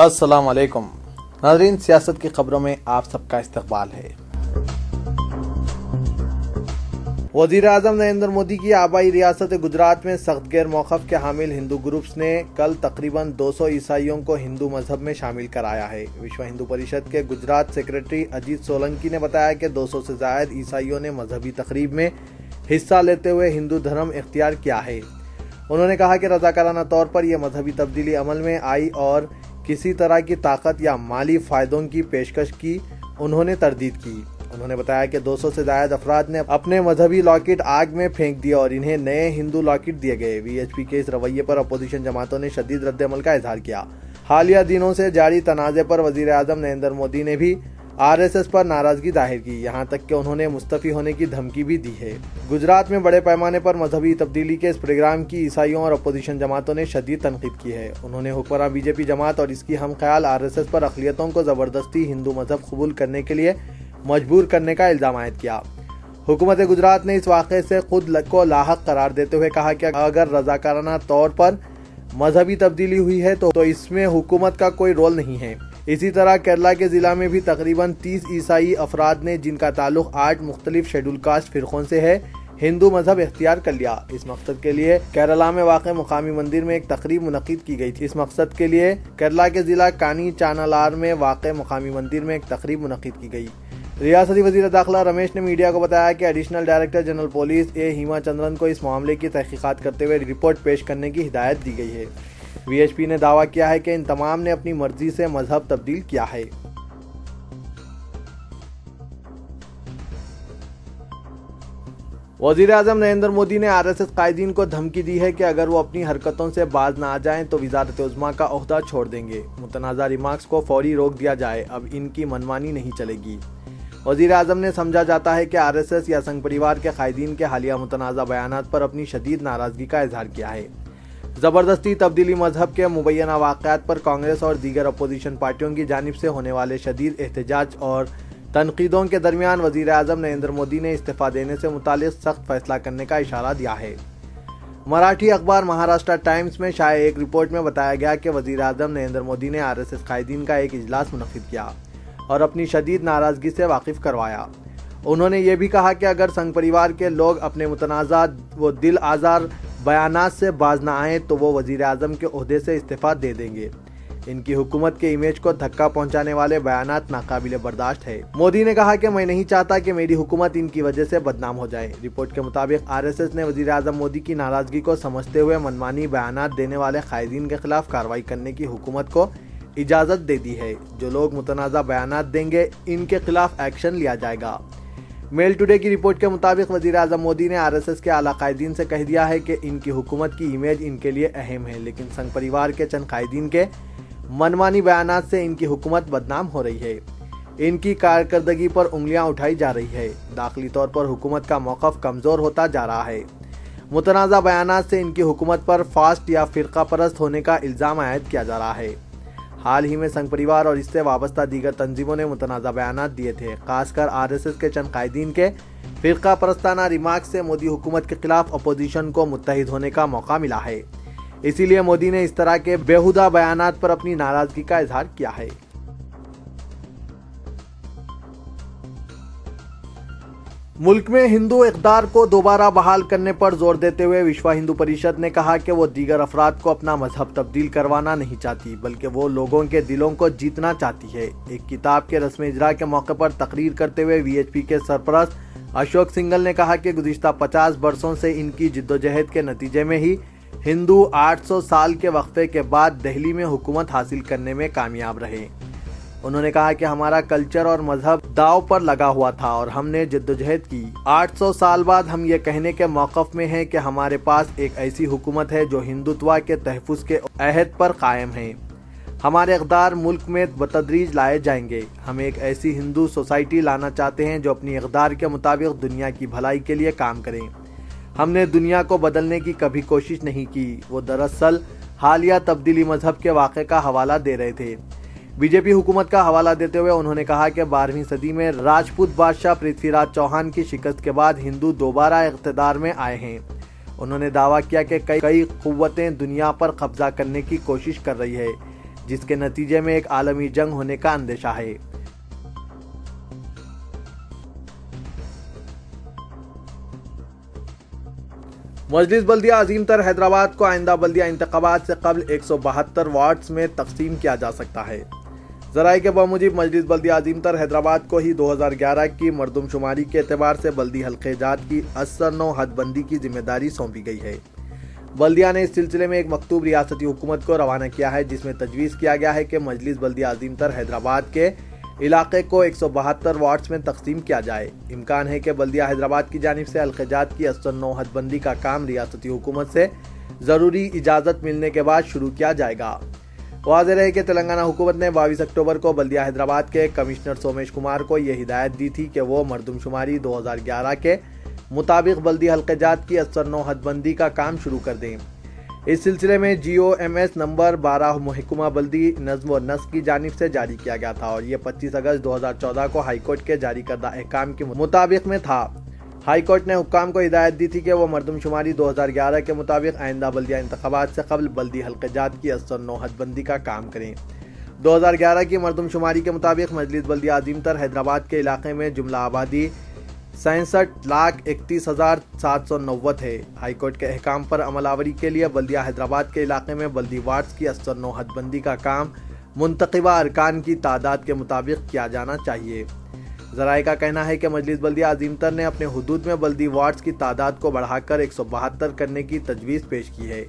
अस्सलाम वालेकुम नाज़रीन, सियासत की खबरों में आप सबका इस्तकबाल है। वज़ीर आज़म नरेंद्र मोदी की आबाई रियासत गुजरात में सख्त गैर मौक़िफ़ के हामिल हिंदू ग्रुप्स ने कल तकरीबन 200 ईसाइयों को हिंदू मजहब में शामिल कराया है। विश्व हिंदू परिषद के गुजरात सेक्रेटरी अजीत सोलंकी ने बताया कि 200 से ज़ायद ईसाइयों ने मजहबी तकरीब में हिस्सा लेते हुए हिंदू धर्म इख्तियार किया है। उन्होंने कहा कि रज़ाकाराना तौर पर यह मजहबी तब्दीली अमल में आई और किसी तरह की ताकत या माली फ़ायदों की पेशकश की उन्होंने तरदीद की। उन्होंने बताया कि 200 से ज़ायद अफराद ने अपने मजहबी लॉकेट आग में फेंक दिया और इन्हें नए हिंदू लॉकेट दिए गए। वीएचपी के इस रवैये पर अपोजिशन जमातों ने शदीद रद्द-ए-अमल का इजहार किया। हालिया दिनों से जारी तनाज़े पर वज़ीर आज़म नरेंद्र मोदी ने भी आरएसएस पर नाराजगी जाहिर की, यहाँ तक कि उन्होंने मुस्तफ़ी होने की धमकी भी दी है। गुजरात में बड़े पैमाने पर मजहबी तब्दीली के इस प्रोग्राम की ईसाइयों और अपोजिशन जमातों ने शदीद तनकीद की है। उन्होंने हुक्मरान बीजेपी जमात और इसकी हम ख्याल आरएसएस पर अक़लियतों को ज़बरदस्ती हिंदू मजहब कबूल करने के लिए मजबूर करने का इल्ज़ाम आयद किया। हुकूमत गुजरात ने इस वाक़े से खुद को लाहक करार देते हुए कहा कि अगर रज़ाकाराना तौर पर मजहबी तब्दीली हुई है तो इसमें हुकूमत का कोई रोल नहीं है। इसी तरह केरला के ज़िला में भी तकरीबन 30 ईसाई अफराद ने, जिनका ताल्लुक 8 मुख्तलिफ शेड्यूल कास्ट फ़िरक़ों से है, हिंदू मजहब इख्तियार कर लिया। इस मकसद के लिए केरला में वाक़े मुकामी मंदिर में एक तकरीब मुनक़्क़िद की गई थी। इस मकसद के लिए केरला के ज़िला कानी चानालार में वाक़े मुकामी मंदिर में एक तकरीब मुनक़्क़िद की गई। रियासती वज़ीर दाखिला रमेश ने मीडिया को बताया कि additional director general police Hema Chandran को इस मामले की तहक़ीक़ात करते हुए रिपोर्ट पेश करने की हिदायत दी गई है। वीएचपी ने दावा किया है कि इन तमाम ने अपनी मर्जी से मजहब तब्दील किया है। वज़ीर आज़म नरेंद्र मोदी ने आरएसएस कायदीन को धमकी दी है कि अगर वो अपनी हरकतों से बाज ना आ जाएं तो वज़ारत उज़्मा का ओहदा छोड़ देंगे। मुतनाज़ा रिमार्क्स को फौरी रोक दिया जाए, अब इनकी मनमानी नहीं चलेगी। वज़ीर आज़म ने समझा जाता है कि आरएसएस या संघ परिवार के कायदीन के हालिया मुतनाज़ा बयानात पर अपनी शदीद नाराज़गी का इजहार किया है। ज़बरदस्ती तब्दीली मजहब के मुबैना वाक़यात पर कांग्रेस और दीगर अपोजिशन पार्टियों की जानिब से होने वाले शदीद एहतजाज और तनकीदों के दरमियान वज़ीर आज़म नरेंद्र मोदी ने इस्तीफ़ा देने से मुतालिक सख्त फैसला करने का इशारा दिया है। मराठी अखबार महाराष्ट्र टाइम्स में शाये एक रिपोर्ट में बताया गया कि वज़ीर आज़म नरेंद्र मोदी ने आरएसएस कायदीन का एक इजलास मुनक़्क़िद किया और अपनी शदीद नाराज़गी से वाकिफ़ करवाया। उन्होंने ये भी कहा कि अगर संघ परिवार के लोग अपने मुतनाज़ा व दिल आज़ार बयानात से बाज ना आए तो वो वज़ीर आज़म के ओहदे से इस्तीफ़ा दे देंगे। इनकी हुकूमत के इमेज को धक्का पहुंचाने वाले बयानात नाकाबिले बर्दाश्त है। मोदी ने कहा कि मैं नहीं चाहता कि मेरी हुकूमत इनकी वजह से बदनाम हो जाए। रिपोर्ट के मुताबिक आरएसएस ने वज़ीर आज़म मोदी की नाराज़गी को समझते हुए मनमानी बयानात देने वाले कायदीन के खिलाफ कार्रवाई करने की हुकूमत को इजाज़त दे दी है। जो लोग मुतनाज़ा बयानात देंगे इनके खिलाफ एक्शन लिया जाएगा। मेल टुडे की रिपोर्ट के मुताबिक वज़ीर आज़म मोदी ने आरएसएस के आला कायदीन से कह दिया है कि इनकी हुकूमत की इमेज इनके लिए अहम है, लेकिन संघ परिवार के चंद कायदीन के मनमानी बयानात से इनकी हुकूमत बदनाम हो रही है। इनकी कारकर्दगी पर उंगलियां उठाई जा रही है। दाखिली तौर पर हुकूमत का मौक़िफ़ कमज़ोर होता जा रहा है। मुतनाज़ा बयानात से इनकी हुकूमत पर फास्ट या फ़िरका परस्त होने का इल्ज़ाम आयद किया जा रहा है। हाल ही में संघ परिवार और इससे वाबस्ता दीगर तंजीमों ने मुतनाज़ा बयानात दिए थे। खासकर आरएसएस के चंद कायदीन के फ़िरका परस्ताना रिमार्क से मोदी हुकूमत के खिलाफ अपोजिशन को मुत्तहिद होने का मौका मिला है। इसीलिए मोदी ने इस तरह के बेहुदा बयानात पर अपनी नाराज़गी का इजहार किया है। मुल्क में हिंदू इक़्तिदार को दोबारा बहाल करने पर जोर देते हुए विश्व हिंदू परिषद ने कहा कि वो दीगर अफराद को अपना मजहब तब्दील करवाना नहीं चाहती, बल्कि वो लोगों के दिलों को जीतना चाहती है। एक किताब के रस्म इजरा के मौके पर तकरीर करते हुए वीएचपी के सरपरस्त अशोक सिंघल ने कहा कि गुज़िश्ता 50 बरसों से इनकी जिद्दोजहद के नतीजे में ही हिंदू 800 साल के वक्फे के बाद दिल्ली में हुकूमत हासिल करने में कामयाब रहे। उन्होंने कहा कि हमारा कल्चर और मजहब दाव पर लगा हुआ था और हमने जद्दोजहद की। 800 साल बाद हम ये कहने के मौक़िफ़ में हैं कि हमारे पास एक ऐसी हुकूमत है जो हिंदुत्व के तहफ़्फ़ुज़ के अहद पर कायम है। हमारे इक़्तिदार मुल्क में बतदरीज लाए जाएंगे। हम एक ऐसी हिंदू सोसाइटी लाना चाहते हैं जो अपनी इक़्तिदार के मुताबिक दुनिया की भलाई के लिए काम करें। हमने दुनिया को बदलने की कभी कोशिश नहीं की। वो दरअसल हालिया तब्दीली मजहब के वाक़े का हवाला दे रहे थे। बीजेपी हुकूमत का हवाला देते हुए उन्होंने कहा कि 12वीं सदी में राजपूत बादशाह पृथ्वीराज चौहान की शिकस्त के बाद हिंदू दोबारा इक़्तिदार में आए हैं। उन्होंने दावा किया कि कई कुव्वतें दुनिया पर कब्जा करने की कोशिश कर रही है, جس کے نتیجے میں ایک عالمی جنگ ہونے کا اندیشہ ہے۔ مجلس بلدیہ عظیم تر حیدرآباد کو آئندہ بلدیہ انتخابات سے قبل 172 وارڈز میں تقسیم کیا جا سکتا ہے۔ ذرائع کے بموجب مجلس بلدیہ عظیم تر حیدرآباد کو ہی 2011 کی مردم شماری کے اعتبار سے بلدی حلقے جات کی 89 حد بندی کی ذمہ داری سونپی گئی ہے۔ بلدیہ نے اس سلسلے میں ایک مکتوب ریاستی حکومت کو روانہ کیا ہے، جس میں تجویز کیا گیا ہے کہ مجلس بلدیہ عظیم تر حیدرآباد کے علاقے کو 172 وارڈز میں تقسیم کیا جائے۔ امکان ہے کہ بلدیہ حیدرآباد کی جانب سے حلقے جات کی 89 حد بندی کا کام ریاستی حکومت سے ضروری اجازت ملنے کے بعد شروع کیا جائے گا۔ واضح رہے کہ تلنگانہ حکومت نے 22 اکتوبر کو بلدیہ حیدرآباد کے کمشنر سومیش کمار کو یہ ہدایت دی تھی کہ وہ مردم شماری 2011 کے مطابق بلدی حلقے جات کی 89 حد بندی کا کام شروع کر دیں۔ اس سلسلے میں GOMS نمبر 12 محکمہ بلدی نظم و نسق کی جانب سے جاری کیا گیا تھا اور یہ 25 اگست 2014 کو ہائی کورٹ کے جاری کردہ احکام کے مطابق میں تھا۔ ہائی کورٹ نے حکام کو ہدایت دی تھی کہ وہ مردم شماری 2011 کے مطابق آئندہ بلدیہ انتخابات سے قبل بلدی حلقے جات کی 89 حد بندی کا کام کریں۔ 2011 کی مردم شماری کے مطابق مجلس بلدیہ عظیم تر حیدرآباد کے علاقے میں جملہ آبادی 66,31,790 ہے۔ ہائی کورٹ کے احکام پر عمل آوری کے لیے بلدیہ حیدرآباد کے علاقے میں بلدی وارڈز کی 89 حد بندی کا کام منتخبہ ارکان کی تعداد کے مطابق کیا جانا چاہیے۔ ذرائع کا کہنا ہے کہ مجلس بلدیہ عظیم تر نے اپنے حدود میں بلدی وارڈز کی تعداد کو بڑھا کر 172 کرنے کی تجویز پیش کی ہے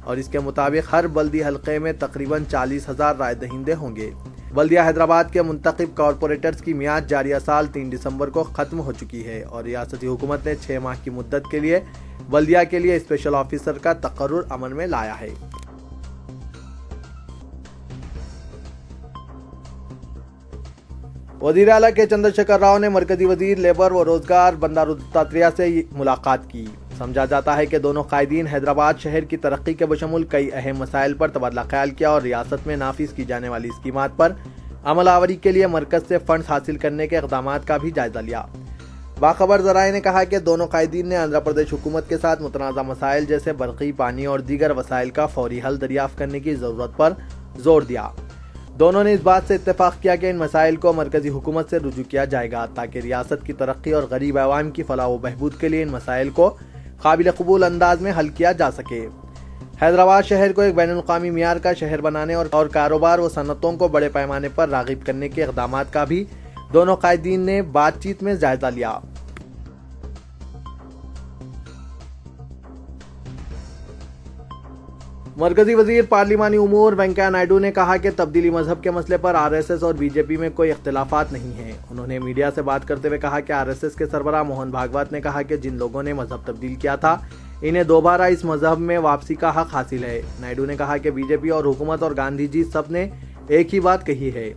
اور اس کے مطابق ہر بلدی حلقے میں تقریباً 40,000 رائے دہندے ہوں گے۔ بلدیہ حیدرآباد کے منتخب کارپوریٹرز کی میعاد جاریہ سال 3 دسمبر کو ختم ہو چکی ہے اور ریاستی حکومت نے 6 ماہ کی مدت کے لیے بلدیہ کے لیے اسپیشل آفیسر کا تقرر عمل میں لایا ہے۔ وزیر اعلیٰ کے چندر شیکھر راؤ نے مرکزی وزیر لیبر و روزگار بندارو دتاتریہ سے ملاقات کی۔ سمجھا جاتا ہے کہ دونوں قائدین حیدرآباد شہر کی ترقی کے بشمول کئی اہم مسائل پر تبادلہ خیال کیا اور ریاست میں نافذ کی جانے والی اسکیمات پر عمل آوری کے لیے مرکز سے فنڈز حاصل کرنے کے اقدامات کا بھی جائزہ لیا۔ باخبر ذرائع نے کہا کہ دونوں قائدین نے آندھرا پردیش حکومت کے ساتھ متنازع مسائل جیسے برقی، پانی اور دیگر وسائل کا فوری حل دریافت کرنے کی ضرورت پر زور دیا۔ دونوں نے اس بات سے اتفاق کیا کہ ان مسائل کو مرکزی حکومت سے رجوع کیا جائے گا تاکہ ریاست کی ترقی اور غریب عوام کی فلاح و بہبود کے لیے ان مسائل کو قابل قبول انداز میں حل کیا جا سکے۔ حیدرآباد شہر کو ایک بین الاقوامی معیار کا شہر بنانے اور کاروبار و صنعتوں کو بڑے پیمانے پر راغب کرنے کے اقدامات کا بھی دونوں قائدین نے بات چیت میں جائزہ لیا۔ مرکزی وزیر پارلیمانی امور وینکیا نائیڈو نے کہا کہ تبدیلی مذہب کے مسئلے پر RSS اور BJP میں کوئی اختلافات نہیں ہیں۔ انہوں نے میڈیا سے بات کرتے ہوئے کہا کہ RSS کے سربراہ موہن بھاگوت نے کہا کہ جن لوگوں نے مذہب تبدیل کیا تھا انہیں دوبارہ اس مذہب میں واپسی کا حق حاصل ہے۔ نائیڈو نے کہا کہ BJP اور حکومت اور گاندھی جی سب نے ایک ہی بات کہی ہے۔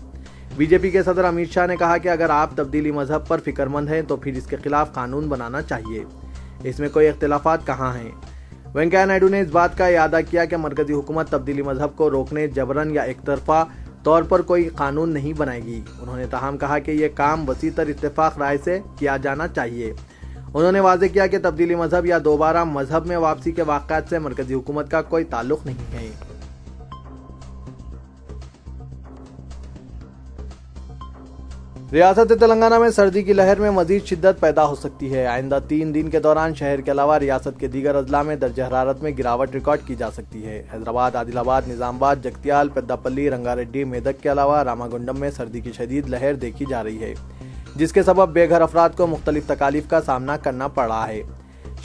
BJP کے صدر امت شاہ نے کہا کہ اگر آپ تبدیلی مذہب پر فکر مند ہیں تو پھر اس کے خلاف قانون بنانا چاہیے، اس میں کوئی اختلافات کہاں ہیں۔ وینکیا نائیڈو نے اس بات کا اعادہ کیا کہ مرکزی حکومت تبدیلی مذہب کو روکنے جبراً یا ایک طرفہ طور پر کوئی قانون نہیں بنائے گی۔ انہوں نے تاہم کہا کہ یہ کام وسیع تر اتفاق رائے سے کیا جانا چاہیے۔ انہوں نے واضح کیا کہ تبدیلی مذہب یا دوبارہ مذہب میں واپسی کے واقعات سے مرکزی حکومت کا کوئی تعلق نہیں ہے۔ ریاست تلنگانہ میں سردی کی لہر میں مزید شدت پیدا ہو سکتی ہے۔ آئندہ 3 دن کے دوران شہر کے علاوہ ریاست کے دیگر اضلاع میں درجہ حرارت میں گراوٹ ریکارڈ کی جا سکتی ہے۔ حیدرآباد، عادل آباد، نظام آباد، جگتیال، پیداپلی، رنگا ریڈی، میدک کے علاوہ راماگنڈم میں سردی کی شدید لہر دیکھی جا رہی ہے، جس کے سبب بے گھر افراد کو مختلف تکالیف کا سامنا کرنا پڑ رہا ہے۔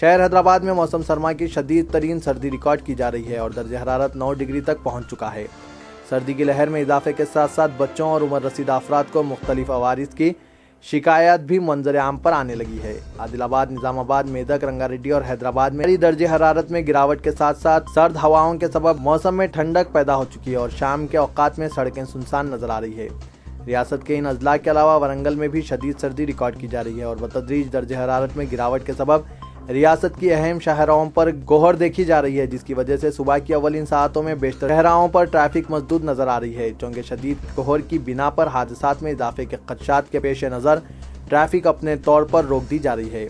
شہر حیدرآباد میں موسم سرما کی شدید ترین سردی ریکارڈ کی جا رہی ہے اور درجہ حرارت 9 ڈگری تک پہنچ چکا ہے۔ سردی کی لہر میں اضافے کے ساتھ ساتھ بچوں اور عمر رسیدہ افراد کو مختلف عوارض کی شکایات بھی منظر عام پر آنے لگی ہے۔ عادل آباد، نظام آباد، میدک، رنگا ریڈی اور حیدرآباد میں درجہ حرارت میں گراوٹ کے ساتھ ساتھ سرد ہواؤں کے سبب موسم میں ٹھنڈک پیدا ہو چکی ہے اور شام کے اوقات میں سڑکیں سنسان نظر آ رہی ہے۔ ریاست کے ان اضلاع کے علاوہ ورنگل میں بھی شدید سردی ریکارڈ کی جا رہی ہے اور بتدریج درجہ حرارت میں گراوٹ کے سبب ریاست کی اہم شاہراہوں پر کوہر دیکھی جا رہی ہے، جس کی وجہ سے صبح کی اولین ساعتوں میں بیشتر شاہراہوں پر ٹریفک مسدود نظر آ رہی ہے، چونکہ شدید کوہر کی بنا پر حادثات میں اضافے کے خدشات کے پیش نظر ٹریفک اپنے طور پر روک دی جا رہی ہے۔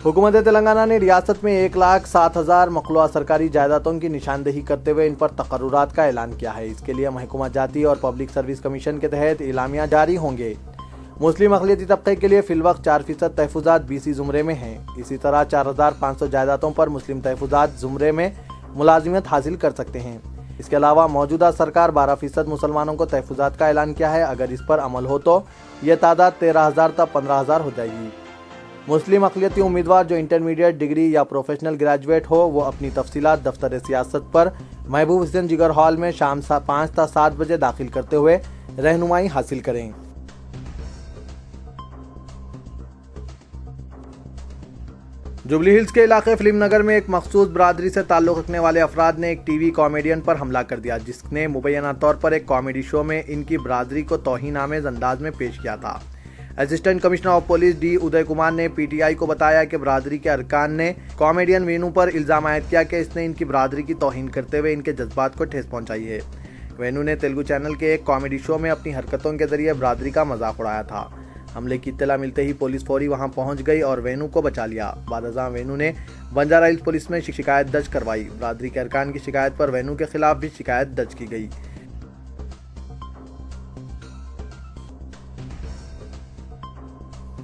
हुकूमत तेलंगाना ने रियासत में 1,07,000 मखलूआ सरकारी जायदादों की निशानदेही करते हुए इन पर तकर्रुरात का ऐलान किया है। इसके लिए महकमा जाती और पब्लिक सर्विस कमीशन के तहत इलामिया जारी होंगे। मुस्लिम अक़लियती तबके के लिए फिलवक्त 4% तहफ़्फ़ुज़ात BC ज़ुमरे में हैं। इसी तरह 4,500 जायदादों पर मुस्लिम तहफ़्फ़ुज़ात ज़ुमरे में मुलाजिमत हासिल कर सकते हैं। इसके अलावा मौजूदा सरकार 12% मुसलमानों को तहफ़्फ़ुज़ात का ऐलान किया है। अगर इस पर अमल हो तो ये तादाद 13,000 तक 15,000 हो जाएगी। मुस्लिम अक़लियती उम्मीदवार जो इंटरमीडिएट डिग्री या प्रोफेशनल ग्रेजुएट हो वो अपनी तफसीलात दफ्तर सियासत पर महबूब हुसैन जिगर हॉल में शाम 5 से 7 बजे दाखिल करते हुए रहनुमाई हासिल करें। जुबली हिल्स के इलाके फिल्म नगर में एक मखसूस बरादरी से ताल्लुक़ रखने वाले अफराद ने एक टीवी कॉमेडियन पर हमला कर दिया, जिसने मुबैना तौर पर एक कॉमेडी शो में इनकी बरादरी को तौहीन-आमेज़ अंदाज में पेश किया था। Assistant commissioner of police D. Uday Kumar ने PTI को बताया कि बरादरी के अरकान ने कॉमेडियन वेनू पर इल्ज़ाम आयद किया कि इसने इनकी बरादरी की तौहीन करते हुए इनके जज्बात को ठेस पहुंचाई है। वेनू ने तेलुगु चैनल के एक कॉमेडी शो में अपनी हरकतों के जरिए बरादरी का मजाक उड़ाया था। हमले की इत्तला मिलते ही पुलिस फौरी वहां पहुंच गई और वेनू को बचा लिया। बाद वेनू ने बंजारा हिल्स पुलिस में शिकायत दर्ज करवाई। बरादरी के अरकान की शिकायत पर वेनू के खिलाफ भी शिकायत दर्ज की गई।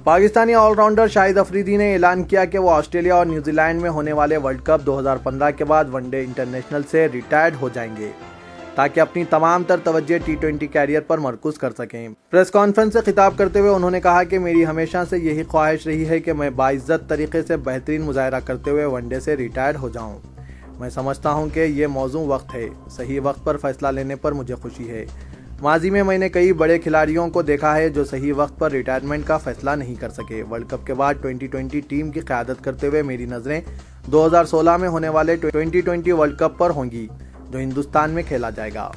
पाकिस्तानी ऑलराउंडर शाहिद अफरीदी ने ऐलान किया कि वो ऑस्ट्रेलिया और न्यूजीलैंड में होने वाले वर्ल्ड कप 2015 के बाद वनडे इंटरनेशनल से रिटायर्ड हो जाएंगे ताकि अपनी तमाम तर तवज्जो T20 कैरियर पर मरकूज कर सकें। प्रेस कॉन्फ्रेंस से खिताब करते हुए उन्होंने कहा कि मेरी हमेशा से यही ख्वाहिश रही है कि मैं बाइज्जत तरीके से बेहतरीन मुजाहरा करते हुए वनडे से रिटायर्ड हो जाऊं। मैं समझता हूं कि ये मौजू वक्त है। सही वक्त पर फैसला लेने पर मुझे खुशी है। माजी में मैंने कई बड़े खिलाड़ियों को देखा है जो सही वक्त पर रिटायरमेंट का फैसला नहीं कर सके। वर्ल्ड कप के बाद 2020 टीम की क़यादत करते हुए मेरी नज़रें 2016 में होने वाले T20 वर्ल्ड कप पर होंगी जो हिंदुस्तान में खेला जाएगा।